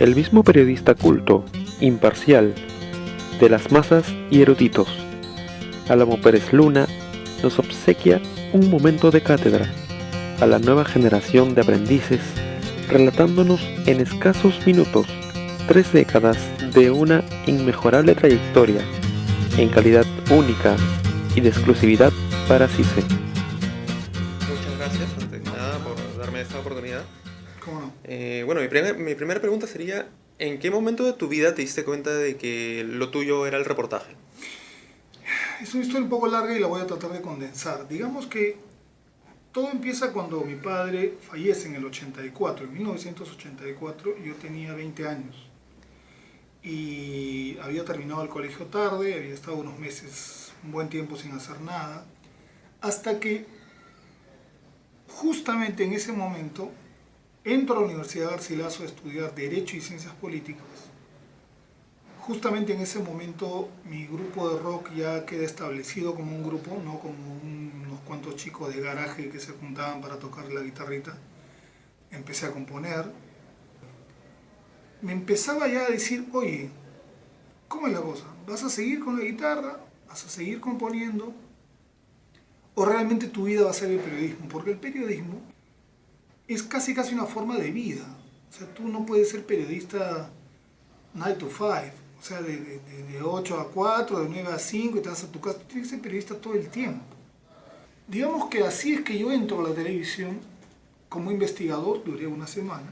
El mismo periodista culto, imparcial, de las masas y eruditos, Álamo Pérez Luna, nos obsequia un momento de cátedra a la nueva generación de aprendices, relatándonos en escasos minutos 3 décadas de una inmejorable trayectoria en calidad única y de exclusividad para CICE. Muchas gracias, antes que nada, por darme esta oportunidad. ¿Cómo no? Bueno, mi primera pregunta sería, ¿en qué momento de tu vida te diste cuenta de que lo tuyo era el reportaje? Es una historia un poco larga y la voy a tratar de condensar. Digamos que todo empieza cuando mi padre fallece en el 84, en 1984, yo tenía 20 años. Y había terminado el colegio tarde, había estado unos meses, un buen tiempo sin hacer nada, hasta que justamente en ese momento entro a la Universidad de Garcilaso a estudiar Derecho y Ciencias Políticas. Justamente en ese momento mi grupo de rock ya queda establecido como un grupo, no como unos cuantos chicos de garaje que se juntaban para tocar la guitarrita. Empecé a componer. Me empezaba ya a decir, oye, ¿cómo es la cosa? ¿Vas a seguir con la guitarra? ¿Vas a seguir componiendo? ¿O realmente tu vida va a ser el periodismo? Porque el periodismo es casi una forma de vida. O sea, tú no puedes ser periodista 9 to 5, o sea, de 8 a 4, de 9 a 5 y te vas a tu casa. Tú tienes que ser periodista todo el tiempo. Digamos que así es que yo entro a la televisión como investigador, duré una semana.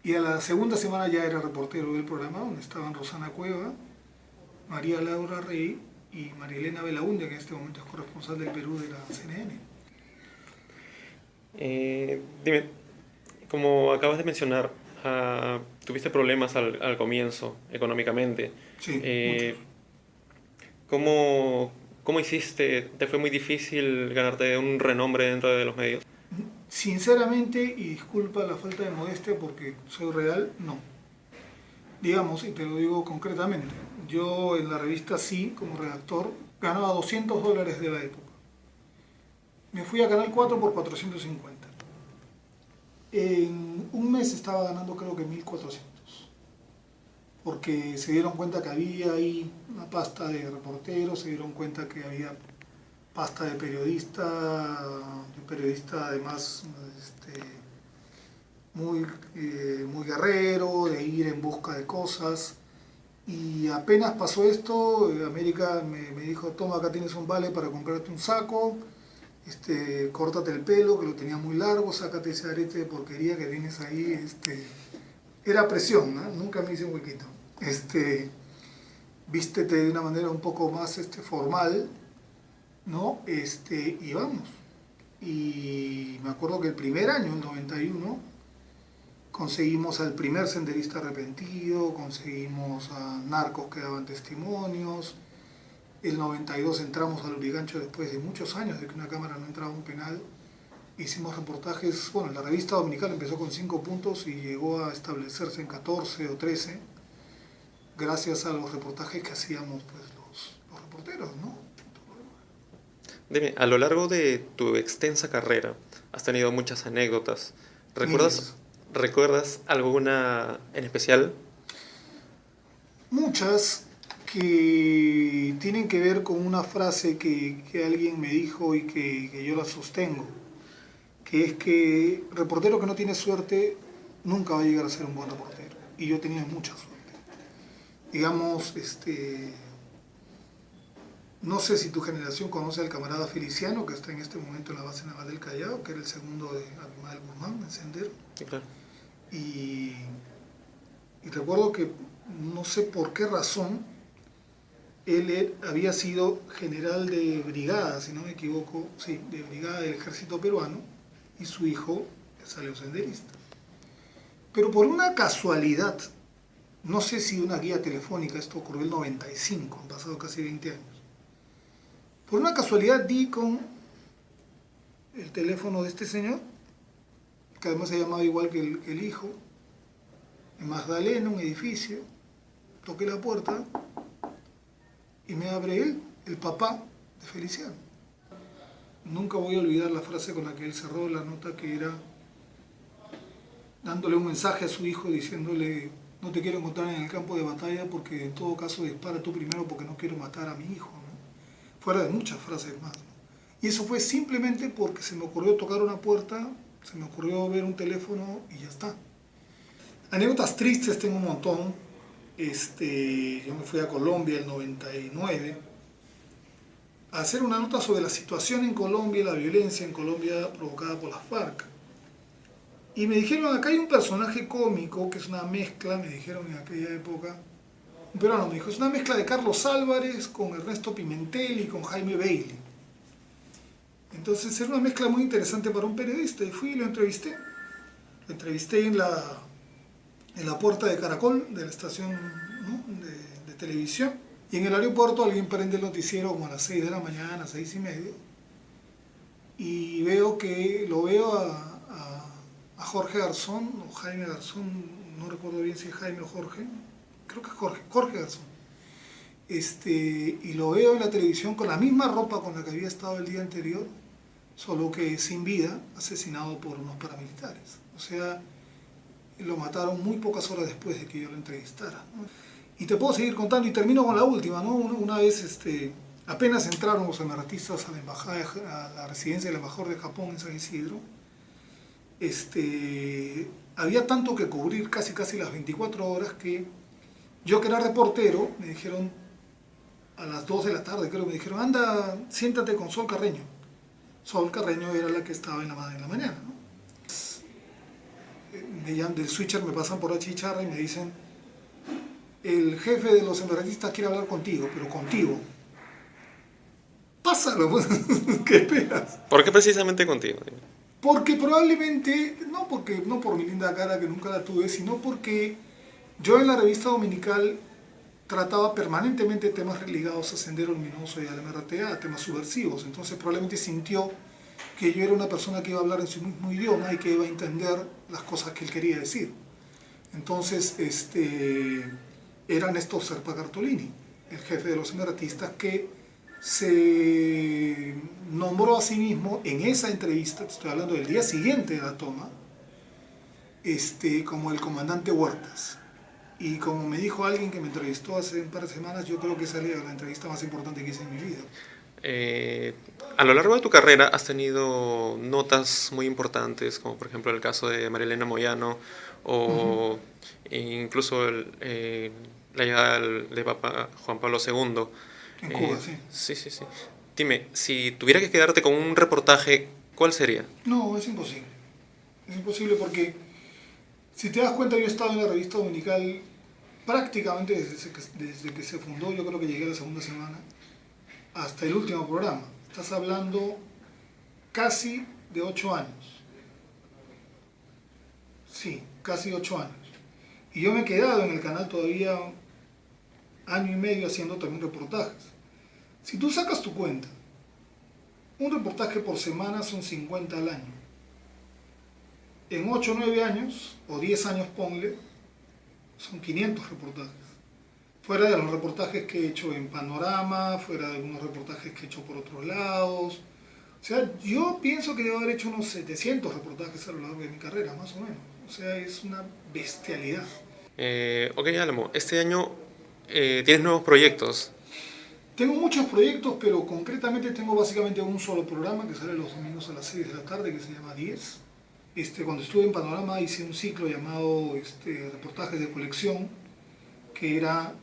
Y a la segunda semana ya era reportero del programa, donde estaban Rosana Cueva, María Laura Rey y María Elena Belaúnde, que en este momento es corresponsal del Perú de la CNN. Dime, como acabas de mencionar, tuviste problemas al comienzo, económicamente. Sí, ¿Cómo hiciste? ¿Te fue muy difícil ganarte un renombre dentro de los medios? sinceramente, y disculpa la falta de modestia porque soy real, no. Digamos, y te lo digo concretamente, yo en la revista Sí, como redactor, ganaba $200 de la época. Me fui a Canal 4 por 450. En un mes estaba ganando creo que 1.400. Porque se dieron cuenta que había ahí una pasta de reporteros, se dieron cuenta que había pasta de periodista además muy guerrero, de ir en busca de cosas. Y apenas pasó esto, América me dijo, toma, acá tienes un vale para comprarte un saco, córtate el pelo, que lo tenía muy largo, sácate ese arete de porquería que tienes ahí. Era presión, ¿no? Nunca me hice un huequito. Vístete de una manera un poco más formal, ¿no? Y vamos. Y me acuerdo que el primer año, el 91, conseguimos al primer senderista arrepentido, conseguimos a narcos que daban testimonios. El 92 entramos al Lurigancho después de muchos años de que una cámara no entraba a un penal. Hicimos reportajes, bueno, la revista dominical empezó con 5 puntos y llegó a establecerse en 14 o 13, gracias a los reportajes que hacíamos pues, los reporteros, ¿no? Dime, a lo largo de tu extensa carrera has tenido muchas anécdotas. ¿Recuerdas alguna en especial? Muchas que tienen que ver con una frase que alguien me dijo y que yo la sostengo, que es que reportero que no tiene suerte nunca va a llegar a ser un buen reportero. Y yo tenía mucha suerte. Digamos, no sé si tu generación conoce al camarada Feliciano, que está en este momento en la base naval del Callao, que era el segundo de Admiral Guzmán, en Sendero. Sí, claro. Y recuerdo que, no sé por qué razón, él había sido general de brigada, si no me equivoco, sí, de brigada del ejército peruano, y su hijo salió senderista. Pero por una casualidad, no sé si una guía telefónica, esto ocurrió en el 95, han pasado casi 20 años. Por una casualidad di con el teléfono de este señor, que además se llamaba igual que el hijo, en Magdalena, un edificio. Toqué la puerta y me abre él, el papá de Feliciano. Nunca voy a olvidar la frase con la que él cerró la nota, que era: dándole un mensaje a su hijo diciéndole: no te quiero encontrar en el campo de batalla porque en todo caso dispara tú primero porque no quiero matar a mi hijo, ¿no? Fuera de muchas frases más, ¿no? Y eso fue simplemente porque se me ocurrió tocar una puerta, se me ocurrió ver un teléfono y ya está. Anécdotas tristes tengo un montón. Yo me fui a Colombia el 99 a hacer una nota sobre la situación en Colombia y la violencia en Colombia provocada por las FARC. Y me dijeron: acá hay un personaje cómico que es una mezcla, me dijeron en aquella época, un peruano me dijo, es una mezcla de Carlos Álvarez con Ernesto Pimentel y con Jaime Bailey. Entonces era una mezcla muy interesante para un periodista y fui y lo entrevisté. Lo entrevisté en la puerta de Caracol, de la estación, ¿no?, de televisión. Y en el aeropuerto alguien prende el noticiero como a las 6 de la mañana, 6:30. Y lo veo a Jorge Garzón, o Jaime Garzón, no recuerdo bien si es Jaime o Jorge, creo que es Jorge Garzón. Y lo veo en la televisión con la misma ropa con la que había estado el día anterior, solo que sin vida, asesinado por unos paramilitares. O sea, lo mataron muy pocas horas después de que yo lo entrevistara, ¿no? Y te puedo seguir contando y termino con la última, ¿no? Una vez, apenas entraron los emiratistas a la embajada, a la residencia del embajador de Japón en San Isidro, había tanto que cubrir, casi las 24 horas, que yo, que era reportero, me dijeron a las 2 de la tarde, creo, me dijeron: anda, siéntate con Sol Carreño. Sol Carreño era la que estaba en la mañana, ¿no? Me llaman del switcher, me pasan por la chicharra y me dicen: el jefe de los emiratistas quiere hablar contigo, pero contigo. Pásalo, pues. ¿Qué esperas? ¿Por qué precisamente contigo? Porque probablemente, no por mi linda cara que nunca la tuve, sino porque yo en la revista dominical trataba permanentemente temas ligados a Sendero Luminoso y al MRTA, temas subversivos. Entonces probablemente sintió que yo era una persona que iba a hablar en su mismo idioma y que iba a entender las cosas que él quería decir. Entonces, era Néstor Serpa Cartolini, el jefe de los emiratistas, que se nombró a sí mismo en esa entrevista, te estoy hablando del día siguiente de la toma, como el comandante Huertas. Y como me dijo alguien que me entrevistó hace un par de semanas, yo creo que esa es la entrevista más importante que hice en mi vida. A lo largo de tu carrera has tenido notas muy importantes, como por ejemplo el caso de Marilena Moyano, o incluso la llegada de Papa Juan Pablo II. En Cuba, sí. Sí. Dime, si tuviera que quedarte con un reportaje, ¿cuál sería? No, es imposible. Es imposible porque, si te das cuenta, yo he estado en la revista dominical prácticamente desde que se fundó. Yo creo que llegué a la segunda semana, hasta el último programa. Estás hablando casi de 8 años. Sí, casi 8 años. Y yo me he quedado en el canal todavía año y medio haciendo también reportajes. Si tú sacas tu cuenta, un reportaje por semana son 50 al año. En 8 o 9 años, o 10 años ponle, son 500 reportajes. Fuera de los reportajes que he hecho en Panorama, fuera de algunos reportajes que he hecho por otros lados. O sea, yo pienso que debo haber hecho unos 700 reportajes a lo largo de mi carrera, más o menos. O sea, es una bestialidad. Ok, Álamo, este año tienes nuevos proyectos. Tengo muchos proyectos, pero concretamente tengo básicamente un solo programa que sale los domingos a las 6 de la tarde, que se llama 10. Cuando estuve en Panorama hice un ciclo llamado reportajes de colección, que era,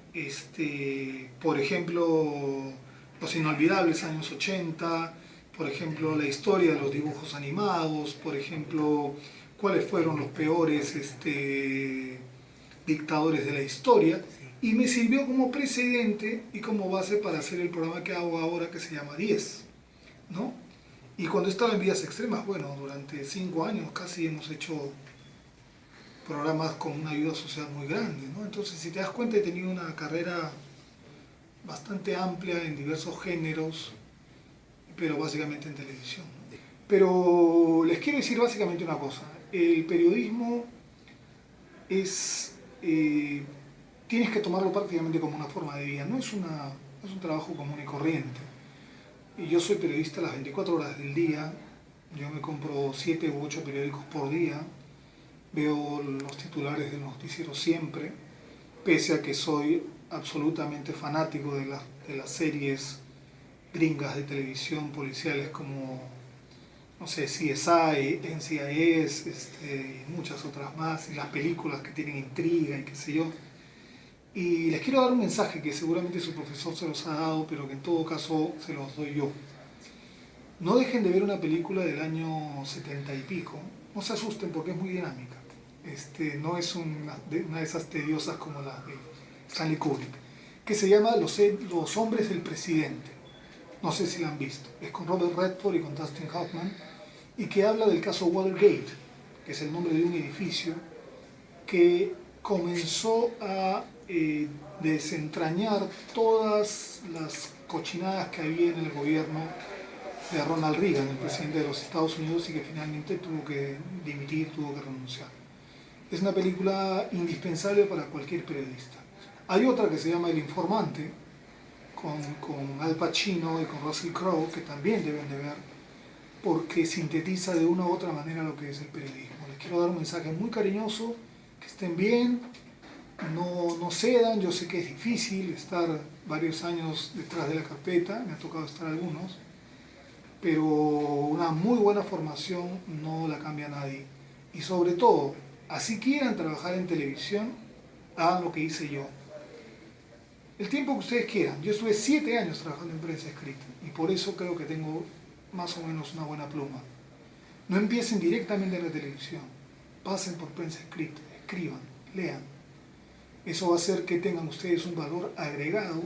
por ejemplo, los inolvidables años 80, por ejemplo, la historia de los dibujos animados, por ejemplo, cuáles fueron los peores dictadores de la historia, y me sirvió como precedente y como base para hacer el programa que hago ahora, que se llama 10, ¿no? Y cuando estaba en Vidas Extremas, bueno, durante 5 años casi hemos hecho programas con una ayuda social muy grande, ¿no? Entonces, si te das cuenta, he tenido una carrera bastante amplia en diversos géneros, pero básicamente en televisión, ¿no? Pero les quiero decir básicamente una cosa: el periodismo es... tienes que tomarlo prácticamente como una forma de vida, no es un trabajo común y corriente. Y yo soy periodista las 24 horas del día, yo me compro 7 u 8 periódicos por día, veo los titulares del noticiero siempre, pese a que soy absolutamente fanático de las series gringas de televisión policiales como, no sé, CSI, NCIS, y muchas otras más, y las películas que tienen intriga y qué sé yo. Y les quiero dar un mensaje que seguramente su profesor se los ha dado, pero que en todo caso se los doy yo. No dejen de ver una película del año 70 y pico, no se asusten porque es muy dinámica. No es una de esas tediosas como las de Stanley Kubrick, que se llama Los hombres del presidente. No sé si la han visto. Es con Robert Redford y con Dustin Hoffman, y que habla del caso Watergate, que es el nombre de un edificio que comenzó a desentrañar todas las cochinadas que había en el gobierno de Ronald Reagan, el presidente de los Estados Unidos, y que finalmente tuvo que dimitir, tuvo que renunciar. Es una película indispensable para cualquier periodista. Hay otra que se llama El Informante, con Al Pacino y con Russell Crowe, que también deben de ver, porque sintetiza de una u otra manera lo que es el periodismo. Les quiero dar un mensaje muy cariñoso, que estén bien, no cedan. Yo sé que es difícil estar varios años detrás de la carpeta, me ha tocado estar algunos, pero una muy buena formación no la cambia nadie. Y sobre todo, así quieran trabajar en televisión, hagan lo que hice yo. El tiempo que ustedes quieran. Yo estuve 7 años trabajando en prensa escrita y por eso creo que tengo más o menos una buena pluma. No empiecen directamente en la televisión, pasen por prensa escrita, escriban, lean. Eso va a hacer que tengan ustedes un valor agregado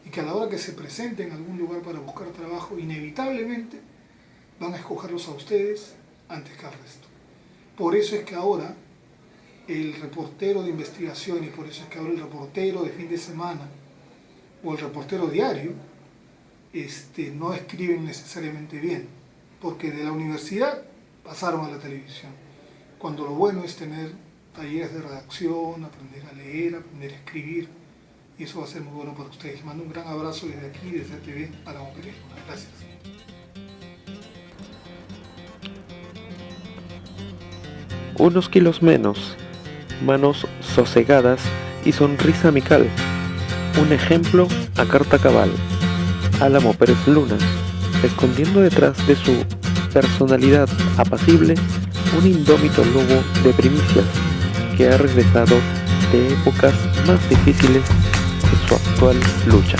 y que a la hora que se presenten en algún lugar para buscar trabajo, inevitablemente van a escogerlos a ustedes antes que al resto. Por eso es que ahora el reportero de investigación, y por eso es que ahora el reportero de fin de semana o el reportero diario no escriben necesariamente bien, porque de la universidad pasaron a la televisión, cuando lo bueno es tener talleres de redacción, aprender a leer, aprender a escribir, y eso va a ser muy bueno para ustedes. Les mando un gran abrazo desde aquí, desde TV Álamo Pérez Luna. Gracias. Unos kilos menos, manos sosegadas y sonrisa amical. Un ejemplo a carta cabal. Álamo Pérez Luna, escondiendo detrás de su personalidad apacible un indómito lobo de primicias que ha regresado de épocas más difíciles que su actual lucha.